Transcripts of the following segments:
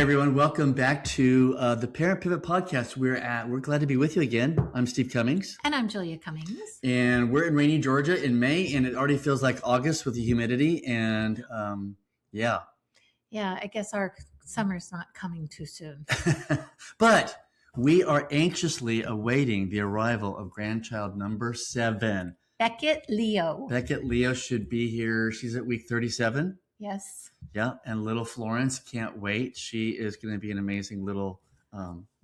everyone. Welcome back to the Parent Pivot Podcast. We're glad to be with you again. I'm Steve Cummings. And I'm Julia Cummings. And we're in rainy Georgia in May, and it already feels like August with the humidity. And yeah. Yeah, I guess our summer's not coming too soon. But we are anxiously awaiting the arrival of grandchild number 7. Beckett Leo. Beckett Leo should be here. She's at week 37. Yes. Yeah, and little Florence can't wait. She is going to be an amazing little,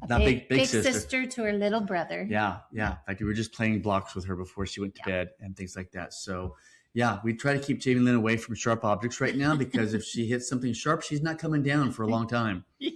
big sister to her little brother. Yeah. In fact, we were just playing blocks with her before she went to bed and things like that. So, yeah, we try to keep Jamie Lynn away from sharp objects right now because if she hits something sharp, she's not coming down for a long time. Yeah.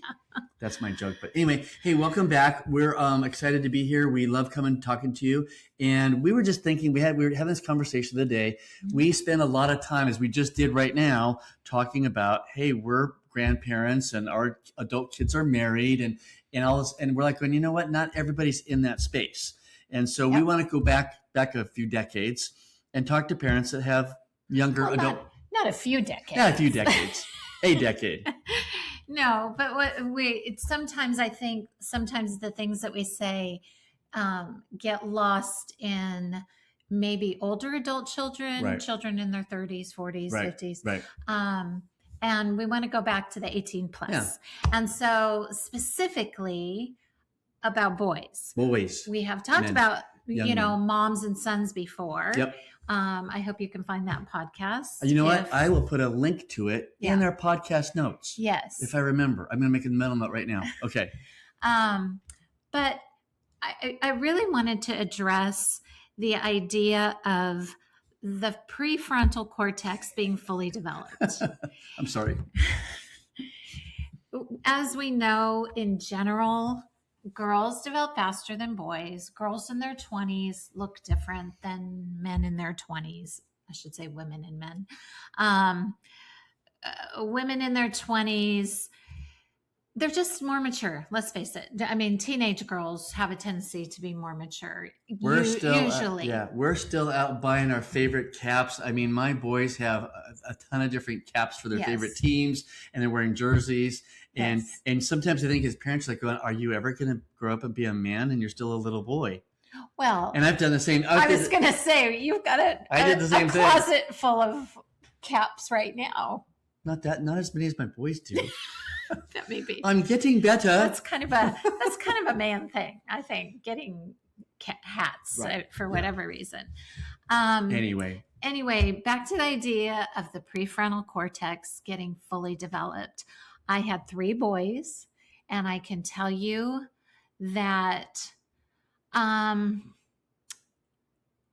That's my joke. But anyway, hey, welcome back. We're excited to be here. We love talking to you. And we were just thinking, we were having this conversation the other day. Mm-hmm. We spend a lot of time, as we just did right now, talking about, hey, we're grandparents and our adult kids are married and all this. And we're like, well, you know what? Not everybody's in that space. And so we want to go back a few decades and talk to parents that have younger adult. Not a few decades. Yeah, a few decades. A decade. No, but sometimes I think the things that we say get lost in maybe older adult children, right. Children in their 30s, 40s, right. 50s. Right. And we want to go back to the 18 plus. Yeah. And so specifically about boys. We have talked about, moms and sons before. Yep. I hope you can find that podcast. You know what? I will put a link to it in our podcast notes. Yes. If I remember. I'm going to make a mental note right now. Okay. But I really wanted to address the idea of the prefrontal cortex being fully developed. I'm sorry. As we know, in general, girls develop faster than boys. Girls in their 20s look different than men in their 20s. I should say women and men. Women in their 20s, they're just more mature. Let's face it. I mean, teenage girls have a tendency to be more mature. Usually. We're still out buying our favorite caps. I mean, my boys have a ton of different caps for their favorite teams, and they're wearing jerseys. And sometimes I think his parents are like going, are you ever going to grow up and be a man and you're still a little boy? Well, and I've done the same. I was going to say, you've got a closet full of caps right now. Not as many as my boys do. That may be. I'm getting better. That's kind of a man thing, I think, getting hats for whatever reason. Anyway, back to the idea of the prefrontal cortex getting fully developed. I had 3 boys, and I can tell you that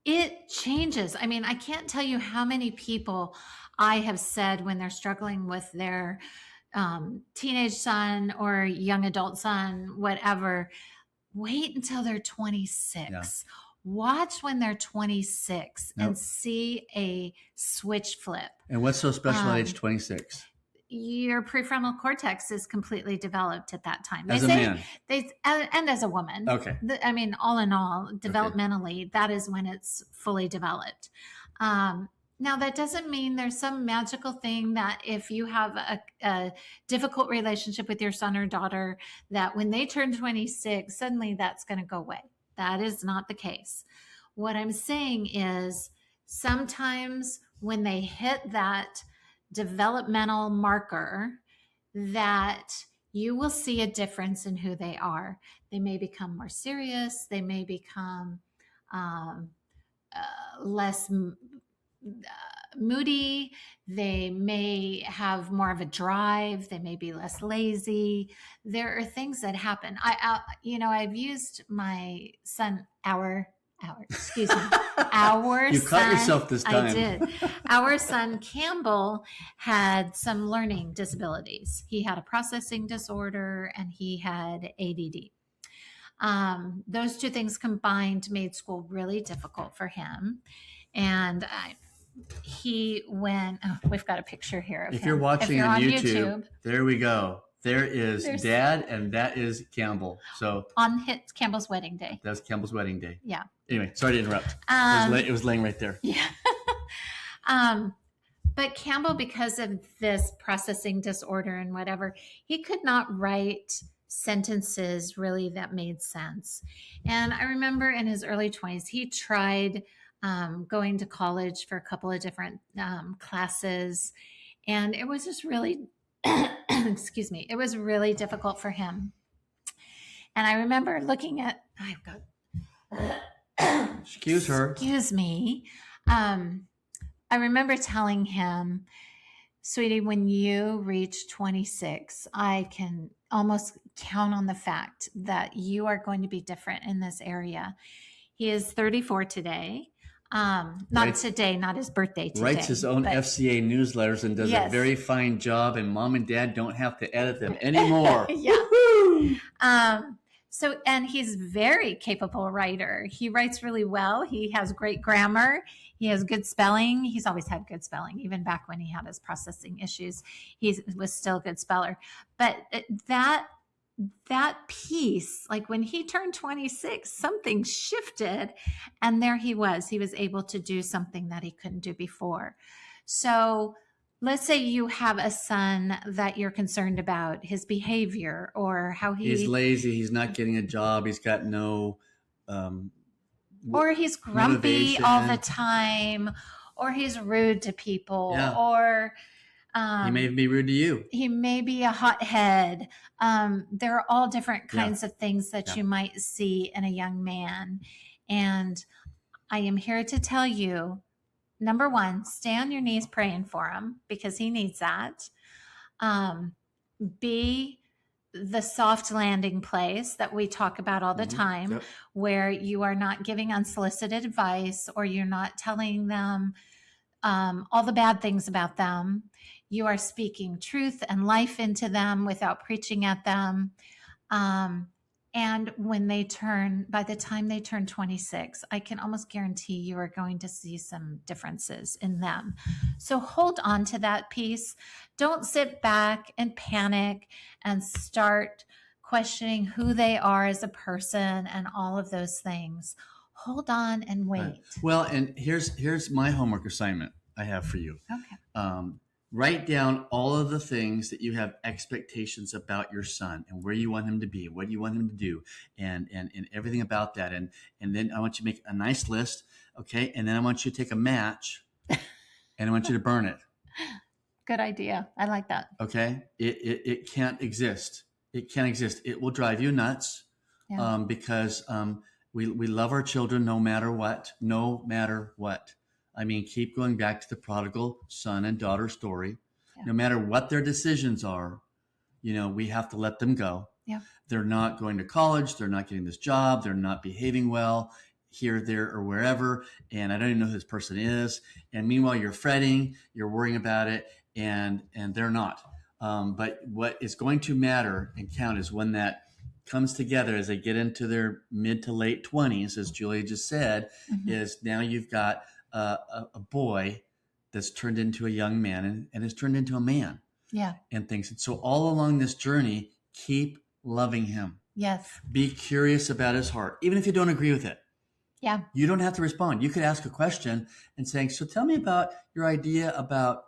it changes. I mean, I can't tell you how many people I have said when they're struggling with their teenage son or young adult son, whatever, wait until they're 26. Yeah. Watch when they're 26 and see a switch flip. And what's so special at age 26? Your prefrontal cortex is completely developed at that time. As a man. And as a woman. Okay. I mean, all in all, developmentally, that is when it's fully developed. Now, that doesn't mean there's some magical thing that if you have a difficult relationship with your son or daughter, that when they turn 26, suddenly that's going to go away. That is not the case. What I'm saying is sometimes when they hit that developmental marker, that you will see a difference in who they are. They may become more serious. They may become less moody. They may have more of a drive. They may be less lazy. There are things that happen. I've used my son, our son. You caught yourself this time. I did. Our son Campbell had some learning disabilities. He had a processing disorder and he had ADD. Those 2 things combined made school really difficult for him. And we've got a picture here of him. If you're watching on YouTube, there we go. There's Dad, and that is Campbell. So on Campbell's wedding day. That's Campbell's wedding day. Yeah. Anyway, sorry to interrupt. It was laying right there. Yeah. But Campbell, because of this processing disorder and whatever, he could not write sentences really that made sense. And I remember in his early 20s, he tried going to college for a couple of different classes. And it was just really, excuse me, it was really difficult for him. And I remember looking at, I've got, Excuse her. Excuse me. I remember telling him, sweetie, when you reach 26, I can almost count on the fact that you are going to be different in this area. He is 34 today. Not today, not his birthday today. Writes his own FCA newsletters and does a very fine job, and mom and dad don't have to edit them anymore. Yeah. So, and he's very capable writer. He writes really well. He has great grammar. He has good spelling. He's always had good spelling, even back when he had his processing issues. He was still a good speller. But that piece, like when he turned 26, something shifted, and there he was. He was able to do something that he couldn't do before. So let's say you have a son that you're concerned about his behavior or how he's lazy, he's not getting a job, he's got no or he's grumpy motivation all the time, or he's rude to people, or he may be rude to you. He may be a hothead. There are all different kinds of things that you might see in a young man. And I am here to tell you, number one, stay on your knees praying for him because he needs that. Be the soft landing place that we talk about all the time, where you are not giving unsolicited advice or you're not telling them all the bad things about them. You are speaking truth and life into them without preaching at them. And when by the time they turn 26, I can almost guarantee you are going to see some differences in them. So hold on to that piece. Don't sit back and panic and start questioning who they are as a person and all of those things. Hold on and wait. Right. Well, and here's my homework assignment I have for you. Okay. Write down all of the things that you have expectations about your son and where you want him to be, what you want him to do, and everything about that. And then I want you to make a nice list, okay? And then I want you to take a match and I want you to burn it. Good idea. I like that. Okay? It can't exist. It can't exist. It will drive you nuts because we love our children no matter what, no matter what. I mean, keep going back to the prodigal son and daughter story. Yeah. No matter what their decisions are, we have to let them go. Yeah. They're not going to college. They're not getting this job. They're not behaving well here, there, or wherever. And I don't even know who this person is. And meanwhile, you're fretting, you're worrying about it, and they're not. But what is going to matter and count is when that comes together as they get into their mid to late 20s, as Julia just said, is now you've got a boy that's turned into a young man and has turned into a man. Yeah. And things. And so all along this journey, keep loving him. Yes. Be curious about his heart, even if you don't agree with it. Yeah. You don't have to respond. You could ask a question and saying, so tell me about your idea about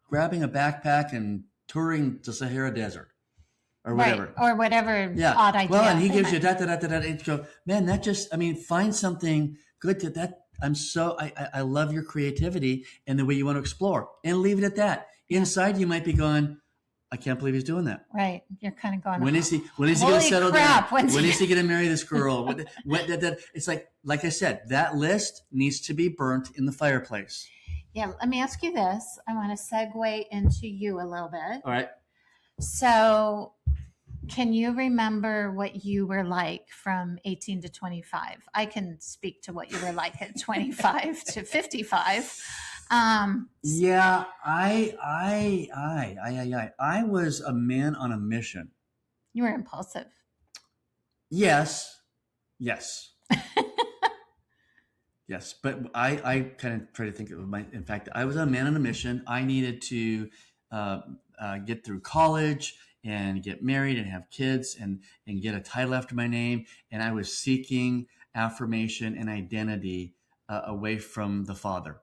grabbing a backpack and touring the Sahara Desert. Or whatever. Right. Or whatever odd idea. Well, and he gives you and you go, man, find something good to that. I love your creativity and the way you want to explore, and leave it at that. Inside, you might be going, I can't believe he's doing that. Right. You're kind of going, when is he going to settle down? When is he going to marry this girl? It's like I said, that list needs to be burnt in the fireplace. Yeah. Let me ask you this. I want to segue into you a little bit. All right. So can you remember what you were like from 18 to 25? I can speak to what you were like at 25 to 55. Yeah, I was a man on a mission. You were impulsive. Yes. Yes, but I kind of try to think of in fact, I was a man on a mission. I needed to get through college and get married and have kids and get a title after my name. And I was seeking affirmation and identity away from the Father.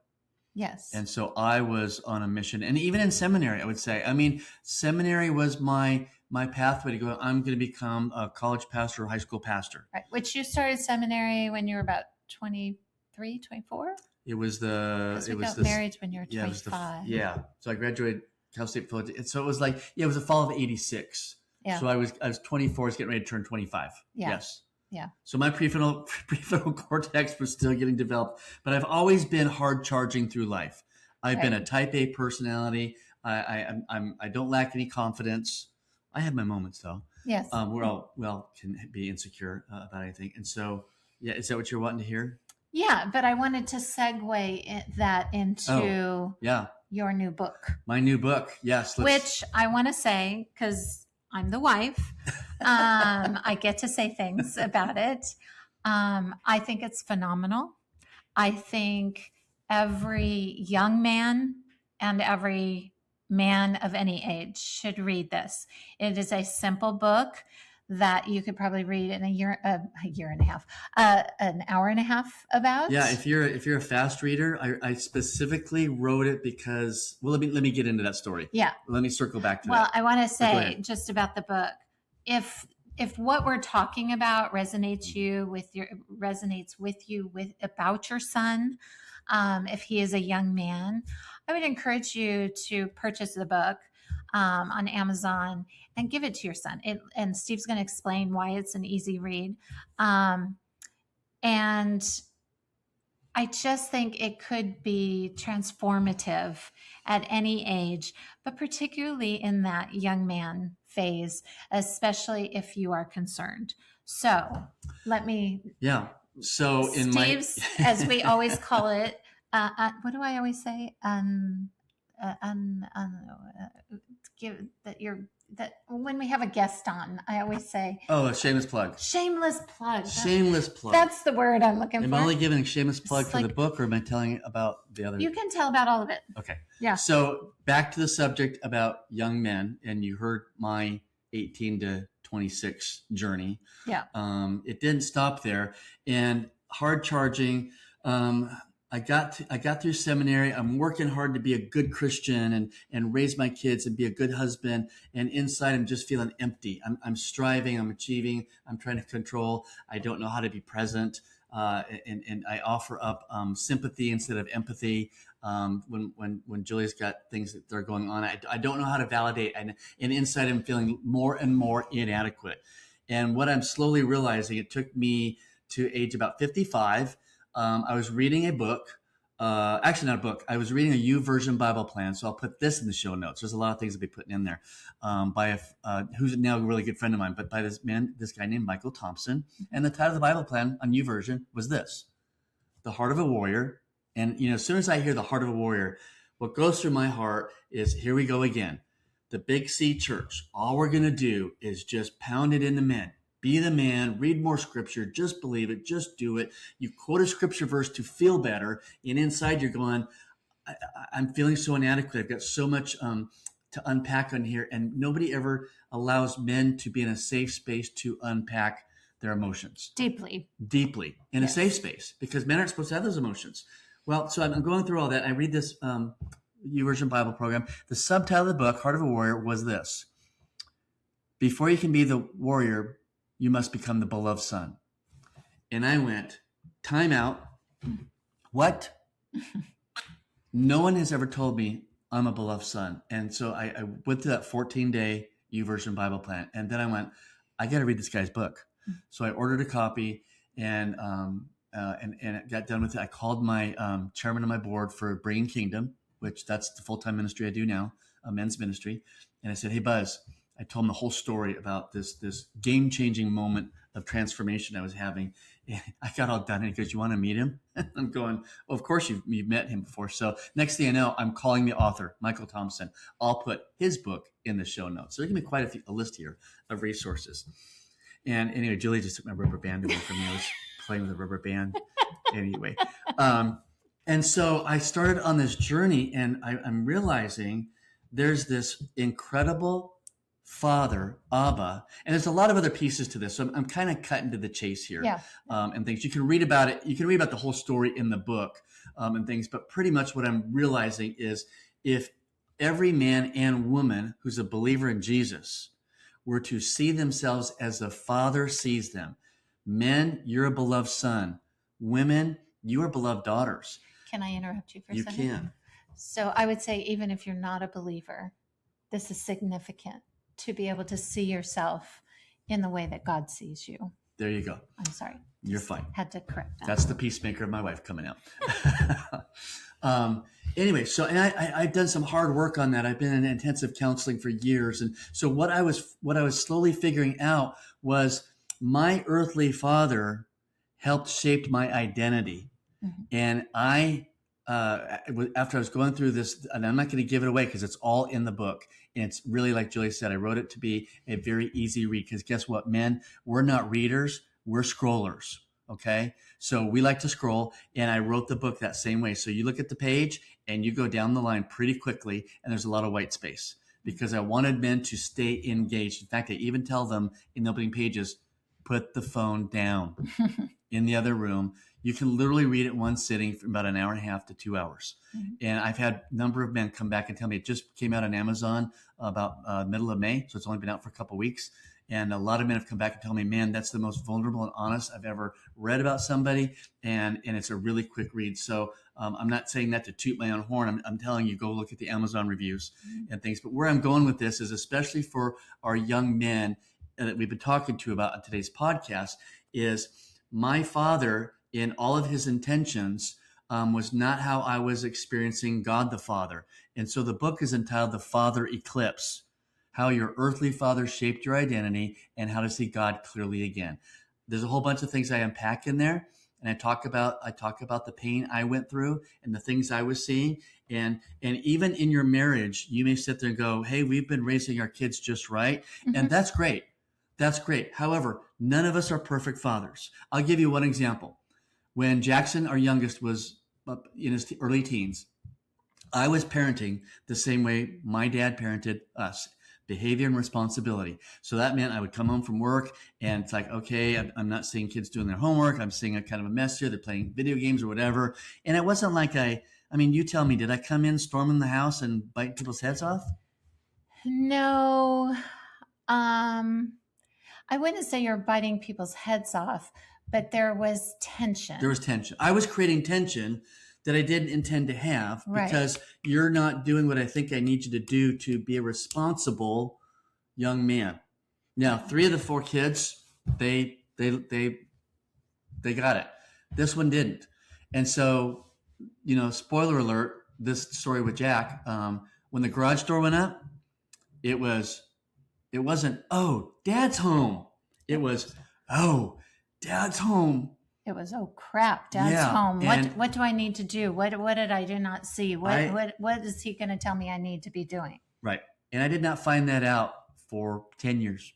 Yes. And so I was on a mission, and even in seminary, I would say, I mean, seminary was my pathway to go. I'm going to become a college pastor or high school pastor. Right. Which you started seminary when you were about 23, 24? It was the, Because we it was got this, married when you were yeah, it was 25. yeah. So I graduated Cal State Philadelphia. And so it was like, yeah, it was the fall of '86. Yeah. So I was 24, I was getting ready to turn 25. Yeah. Yes. Yeah. So my prefrontal cortex was still getting developed, but I've always been hard charging through life. I've been a type A personality. I don't lack any confidence. I have my moments though. Yes. We all can be insecure about anything. And so, yeah, is that what you're wanting to hear? Yeah, but I wanted to segue that into your new book. My new book, yes. Which I want to say, because I'm the wife, I get to say things about it. I think it's phenomenal. I think every young man and every man of any age should read this. It is a simple book that you could probably read in a year and a half, an hour and a half about. Yeah, if you're a fast reader, I specifically wrote it because, well, let me get into that story. Yeah. Let me circle back to that. Well, I want to say just about the book. If what we're talking about resonates with you about your son, if he is a young man, I would encourage you to purchase the book on Amazon and give it to your son. And Steve's going to explain why it's an easy read. And I just think it could be transformative at any age, but particularly in that young man phase, especially if you are concerned. So let me. Yeah. So in Steve's, as we always call it, what do I always say? Give that when we have a guest on, I always say, a shameless plug. Shameless plug. Shameless plug. That's the word I'm looking for. Am I only giving a shameless plug for the book, or am I telling about the other? You can tell about all of it. Okay. Yeah. So back to the subject about young men, and you heard my 18 to 26 journey. Yeah. It didn't stop there, and hard charging. I got through seminary. I'm working hard to be a good Christian and raise my kids and be a good husband. And inside, I'm just feeling empty. I'm striving. I'm achieving. I'm trying to control. I don't know how to be present. And I offer up sympathy instead of empathy. When Julia's got things that are going on, I don't know how to validate. And inside, I'm feeling more and more inadequate. And what I'm slowly realizing, it took me to age about 55. I was reading a book, actually not a book. I was reading a YouVersion Bible plan. So I'll put this in the show notes. There's a lot of things to be putting in there, by who's now a really good friend of mine, but by this guy named Michael Thompson. And the title of the Bible plan on YouVersion was this: The Heart of a Warrior. And, as soon as I hear the heart of a warrior, what goes through my heart is, here we go again. The Big C church. All we're going to do is just pound it into men. Be the man, read more scripture, just believe it, just do it. You quote a scripture verse to feel better, and inside you're going, I'm feeling so inadequate. I've got so much to unpack on here, and nobody ever allows men to be in a safe space to unpack their emotions. Deeply In a safe space, because men aren't supposed to have those emotions. Well, so I'm going through all that. I read this YouVersion Bible program. The subtitle of the book, Heart of a Warrior, was this: Before you can be the warrior, you must become the beloved son. And I went, time out. What? No one has ever told me I'm a beloved son. And so I went through that 14-day YouVersion Bible plan. And then I went, I got to read this guy's book. So I ordered a copy and it got done with it. I called my chairman of my board for Bringing Kingdom, which that's the full-time ministry I do now, a men's ministry. And I said, hey, Buzz, I told him the whole story about this game-changing moment of transformation I was having. And I got all done, and he goes, you want to meet him? I'm going, well, of course you've met him before. So next thing I know, I'm calling the author, Michael Thompson. I'll put his book in the show notes. So there's going to be quite a list here of resources. And anyway, Julie just took my rubber band away from me. I was playing with a rubber band anyway. And so I started on this journey, and I'm realizing there's this incredible Father, Abba, and there's a lot of other pieces to this. So I'm kind of cutting to the chase here, Yeah. and things. You can read about it. You can read about the whole story in the book, and things. But pretty much what I'm realizing is if every man and woman who's a believer in Jesus were to see themselves as the Father sees them, men, you're a beloved son. Women, you are beloved daughters. Can I interrupt you for a You second? can. So I would say, even if you're not a believer, this is significant to be able to see yourself in the way that God sees you. There you go. I'm sorry. You're fine. Had to correct that. That's the peacemaker of my wife coming out. Anyway, so and I've done some hard work on that. I've been in intensive counseling for years, and so what I was slowly figuring out was my earthly father helped shape my identity, and after I was going through this, and I'm not going to give it away because it's all in the book. And it's really, like Julie said, I wrote it to be a very easy read because guess what, men, we're not readers, we're scrollers. Okay. So we like to scroll, and I wrote the book that same way. So you look at the page and you go down the line pretty quickly, and there's a lot of white space because I wanted men to stay engaged. In fact, I even tell them in the opening pages, put the phone down in the other room. You can literally read it in one sitting for about an hour and a half to 2 hours. And I've had a number of men come back and tell me it just came out on Amazon about middle of May. So it's only been out for a couple of weeks. And a lot of men have come back and tell me, man, that's the most vulnerable and honest I've ever read about somebody. And it's a really quick read. So I'm not saying that to toot my own horn. I'm telling you, go look at the Amazon reviews and things. But where I'm going with this is especially for our young men that we've been talking to about on today's podcast is my father in all of his intentions was not how I was experiencing God the Father. And so the book is entitled The Father Eclipse, How Your Earthly Father Shaped Your Identity and How to See God Clearly Again. There's a whole bunch of things I unpack in there. And I talk about the pain I went through and the things I was seeing. And even in your marriage, you may sit there and go, hey, we've been raising our kids just right. And that's great. That's great. However, none of us are perfect fathers. I'll give you one example. When Jackson, our youngest, was in his early teens, I was parenting the same way my dad parented us, behavior and responsibility. So that meant I would come home from work and it's like, okay, I'm not seeing kids doing their homework. I'm seeing a kind of a mess here. They're playing video games or whatever. And it wasn't like you tell me, did I come in, storming the house and bite people's heads off? No. I wouldn't say you're biting people's heads off, but there was tension. There was tension. I was creating tension that I didn't intend to have because you're not doing what I think I need you to do to be a responsible young man. Now, 3 of the 4 kids, they got it. This one didn't. And so, spoiler alert, this story with Jack, when the garage door went up, it wasn't, oh, Dad's home. It was, oh, Dad's home. It was, oh crap, Dad's home. What do I need to do? What did I do not see? What is he going to tell me I need to be doing? Right. And I did not find that out for 10 years.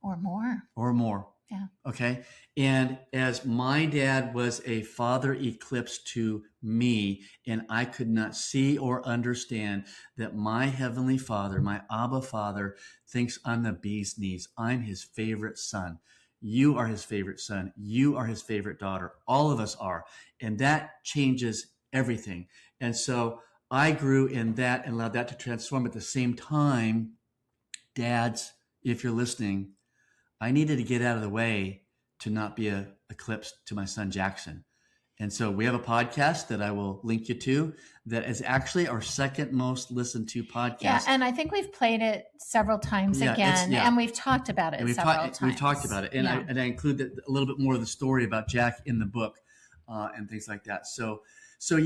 Or more. Yeah. Okay. And as my dad was a father eclipse to me, and I could not see or understand that my heavenly father, my Abba Father, thinks I'm the bee's knees. I'm his favorite son. You are his favorite son. You are his favorite daughter. All of us are. And that changes everything. And so I grew in that and allowed that to transform. At the same time, dads, if you're listening, I needed to get out of the way to not be a eclipse to my son, Jackson. And so we have a podcast that I will link you to that is actually our second most listened to podcast. Yeah, and I think we've played it several times again, and we've talked about it several times. We've talked about it, and I include a little bit more of the story about Jack in the book and things like that. So I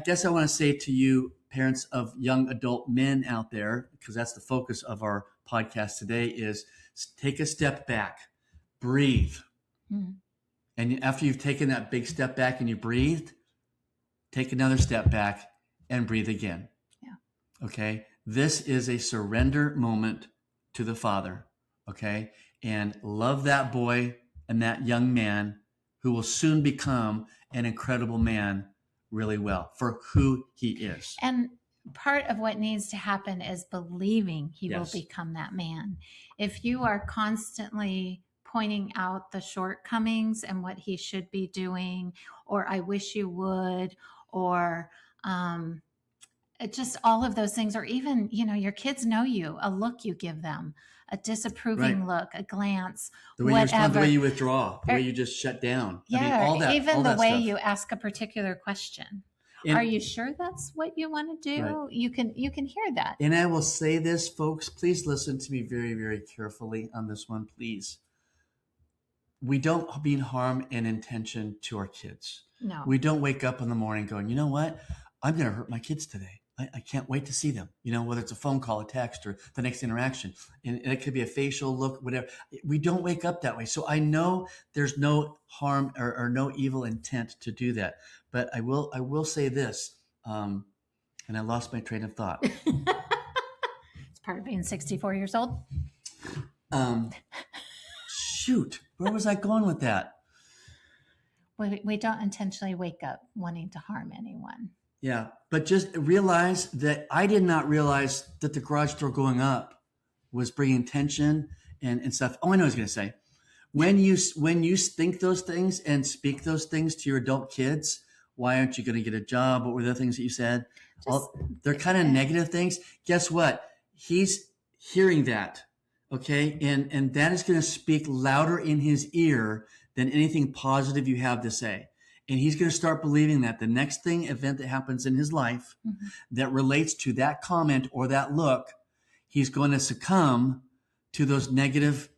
guess I want to say to you, parents of young adult men out there, because that's the focus of our podcast today, is take a step back, breathe. And after you've taken that big step back and you breathed, take another step back and breathe again. Yeah. Okay. This is a surrender moment to the Father. Okay. And love that boy and that young man who will soon become an incredible man really well for who he is. And part of what needs to happen is believing he will Yes. become that man. If you are constantly pointing out the shortcomings and what he should be doing, or I wish you would, or just all of those things, or even, your kids know you, a look you give them, a disapproving look, a glance, the way you respond, the whatever. way you withdraw, the way you just shut down. I mean, Yeah, all that, even all the that way stuff. you ask a particular question. And- Are you sure that's what you want to do? Right. You can hear that. And I will say this, folks, please listen to me very, very carefully on this one, please. We don't mean harm and intention to our kids. No. We don't wake up in the morning going, you know what? I'm going to hurt my kids today. I can't wait to see them, whether it's a phone call, a text, or the next interaction. And it could be a facial look, whatever. We don't wake up that way. So I know there's no harm or no evil intent to do that. But I will say this, and I lost my train of thought. It's part of being 64 years old. Shoot, where was I going with that? We don't intentionally wake up wanting to harm anyone. Yeah, but just realize that I did not realize that the garage door going up was bringing tension and stuff. Oh, I know what I was going to say. When you think those things and speak those things to your adult kids, why aren't you going to get a job? What were the things that you said? They're kind of negative things. Guess what? He's hearing that, okay? And that is going to speak louder in his ear than anything positive you have to say. And he's going to start believing that the next event that happens in his life that relates to that comment or that look, he's going to succumb to those negative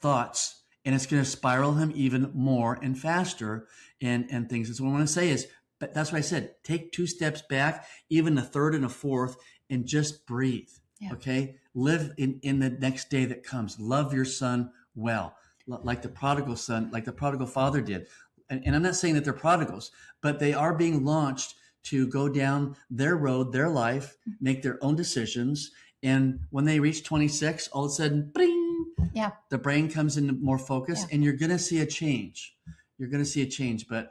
thoughts, and it's going to spiral him even more and faster and things. And so what I want to say is, but that's what I said, take 2 steps back, even a third and a fourth, and just breathe. Yeah. Okay. Live in the next day that comes. Love your son well, like the prodigal son, like the prodigal father did. And I'm not saying that they're prodigals, but they are being launched to go down their road, their life, make their own decisions. And when they reach 26, all of a sudden, bring, the brain comes into more focus, and you're going to see a change. You're going to see a change, but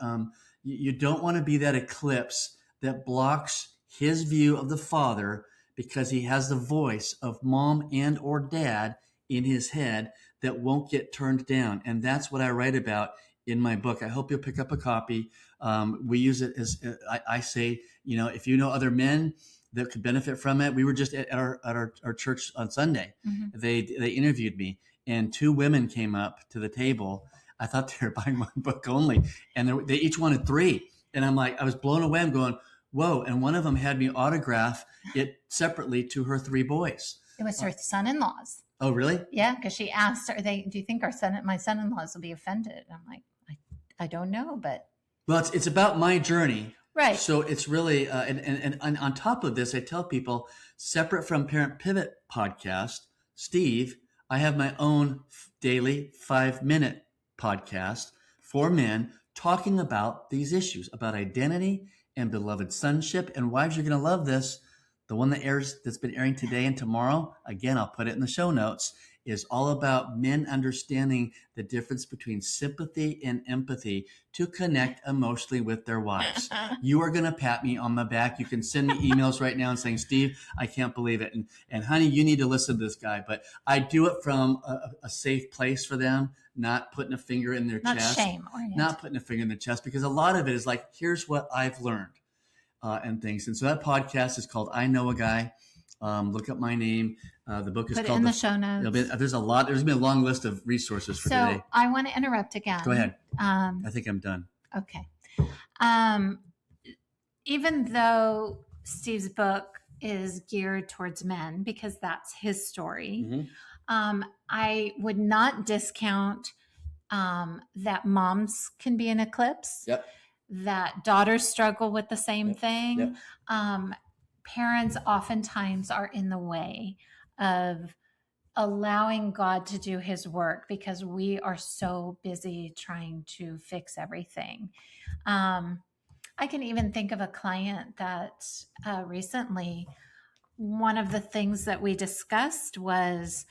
you don't want to be that eclipse that blocks his view of the father because he has the voice of mom and or dad in his head that won't get turned down. And that's what I write about in my book. I hope you'll pick up a copy. We use it as I say, if you know other men that could benefit from it. We were just at our church on Sunday. They interviewed me, and 2 women came up to the table. I thought they were buying my book only, and they each wanted 3. And I'm like, I was blown away. I'm going, whoa! And one of them had me autograph it separately to her 3 boys. It was her son-in-laws. Oh, really? Yeah, because she asked, do you think my son-in-laws will be offended? I'm like, I don't know, but. Well, it's about my journey. Right. So it's really, and on top of this, I tell people, separate from Parent Pivot podcast, Steve, I have my own daily 5-minute podcast for men talking about these issues, about identity and beloved sonship. And wives, you're going to love this. The one that's been airing today and tomorrow, again, I'll put it in the show notes, is all about men understanding the difference between sympathy and empathy to connect emotionally with their wives. You are going to pat me on the back. You can send me emails right now and saying, Steve, I can't believe it. And honey, you need to listen to this guy. But I do it from a safe place for them, not putting a finger in their chest. Not shame-oriented. Not putting a finger in their chest, because a lot of it is like, here's what I've learned and things. And so that podcast is called I Know a Guy. Look up my name. The book is Put called it in the show notes. There's going to be a long list of resources for today. So I want to interrupt again. Go ahead. I think I'm done. Okay. Even though Steve's book is geared towards men, because that's his story, I would not discount that moms can be an eclipse. Yep. That daughters struggle with the same thing. Yep. Parents oftentimes are in the way of allowing God to do his work because we are so busy trying to fix everything. I can even think of a client that recently, one of the things that we discussed was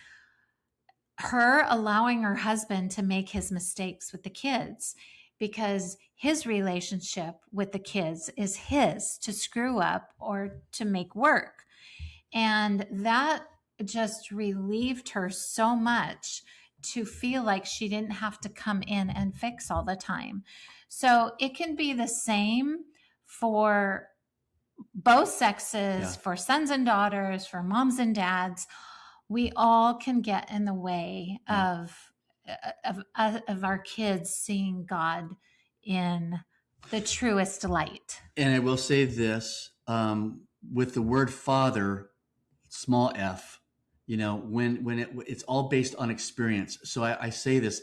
her allowing her husband to make his mistakes with the kids, because his relationship with the kids is his to screw up or to make work. And that just relieved her so much to feel like she didn't have to come in and fix all the time. So it can be the same for both sexes, for sons and daughters, for moms and dads. We all can get in the way of our kids seeing God in the truest light. And I will say this, with the word father, small f, when it's all based on experience. So I say this,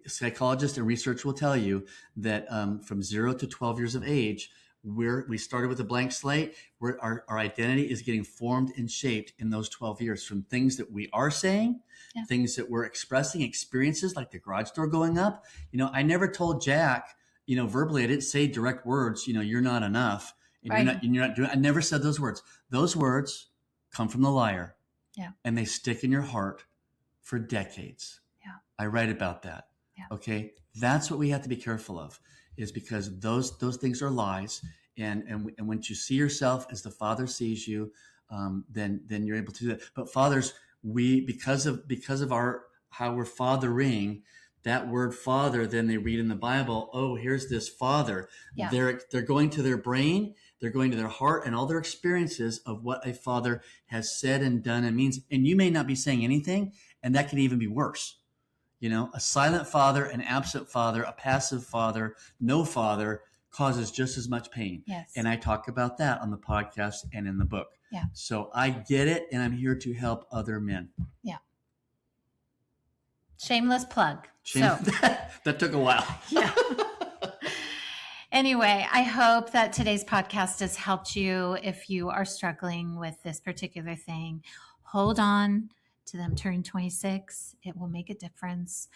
psychologists and research will tell you that from 0 to 12 years of age, we started with a blank slate, where our identity is getting formed and shaped in those 12 years from things that we are saying, things that we're expressing, experiences like the garage door going up. I never told Jack, verbally, I didn't say direct words, you're not enough. And you're not doing, I never said those words. Those words come from the liar. Yeah. And they stick in your heart for decades. Yeah. I write about that. Yeah. Okay. That's what we have to be careful of, is because those things are lies. And once you see yourself as the Father sees you, then you're able to do that. But fathers, because of how we're fathering, that word father, then they read in the Bible, oh, here's this father. Yeah. They're going to their brain, they're going to their heart and all their experiences of what a father has said and done and means. And you may not be saying anything, and that can even be worse. A silent father, an absent father, a passive father, no father causes just as much pain. Yes. And I talk about that on the podcast and in the book. Yeah. So I get it, and I'm here to help other men. Yeah. Shameless plug. That took a while. Yeah. Anyway, I hope that today's podcast has helped you if you are struggling with this particular thing. Hold on to them turning 26. It will make a difference.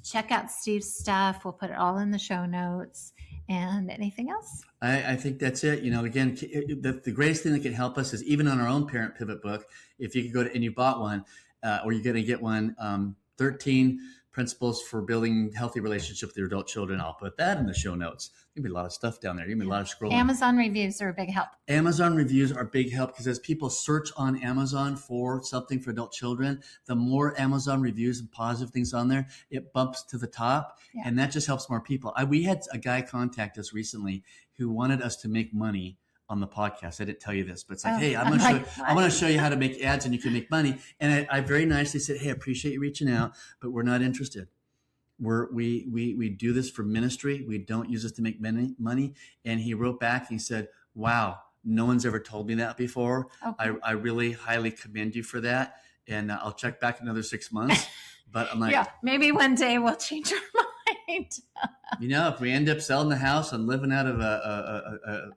Check out Steve's stuff. We'll put it all in the show notes. And anything else? I think that's it. Again, the greatest thing that can help us is even on our own Parent Pivot book, if you could go to, and you bought one, or you're going to get one, 13 principles for building healthy relationships with your adult children. I'll put that in the show notes. There'll be a lot of stuff down there. There'll be a lot of scrolling. Amazon reviews are a big help. Amazon reviews are a big help, because as people search on Amazon for something for adult children, the more Amazon reviews and positive things on there, it bumps to the top. Yeah. And that just helps more people. We had a guy contact us recently who wanted us to make money on the podcast. I didn't tell you this, but it's like, hey, I want to show you how to make ads and you can make money. And I very nicely said, hey, I appreciate you reaching out, but we're not interested. We do this for ministry. We don't use this to make money. And he wrote back and he said, wow, no one's ever told me that before. Okay. I really highly commend you for that. And I'll check back another 6 months. But I'm like, yeah, maybe one day we'll change our mind. If we end up selling the house and living out of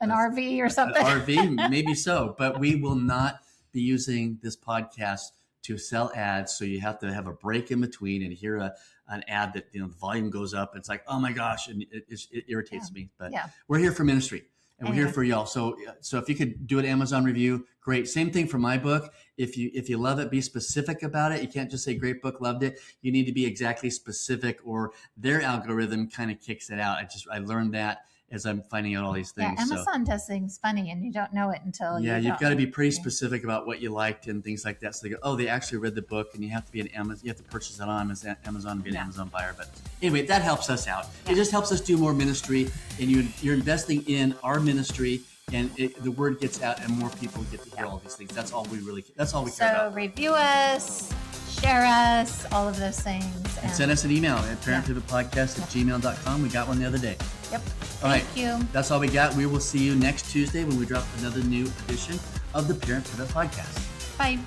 an RV or something, an RV, maybe so. But we will not be using this podcast to sell ads. So you have to have a break in between and hear an ad that the volume goes up. It's like, oh my gosh, and it irritates me. But we're here for ministry. And we're here for y'all. So if you could do an Amazon review, great. Same thing for my book. If you love it, be specific about it. You can't just say great book, loved it. You need to be exactly specific, or their algorithm kind of kicks it out. I learned that as I'm finding out all these things. Yeah, Amazon does things funny, and you don't know it until you've got to be pretty specific about what you liked and things like that. So they go, oh, they actually read the book, and you have to be an Amazon. You have to purchase it on Amazon and be an Amazon buyer. But anyway, that helps us out. Yeah. It just helps us do more ministry, and you're investing in our ministry, and the word gets out, and more people get to hear all these things. That's all we care about. So review us, share us, all of those things. And send us an email at parentpivotpodcast@gmail.com. We got one the other day. Yep. All right. Thank you. That's all we got. We will see you next Tuesday when we drop another new edition of the Parent Pivot Podcast. Bye.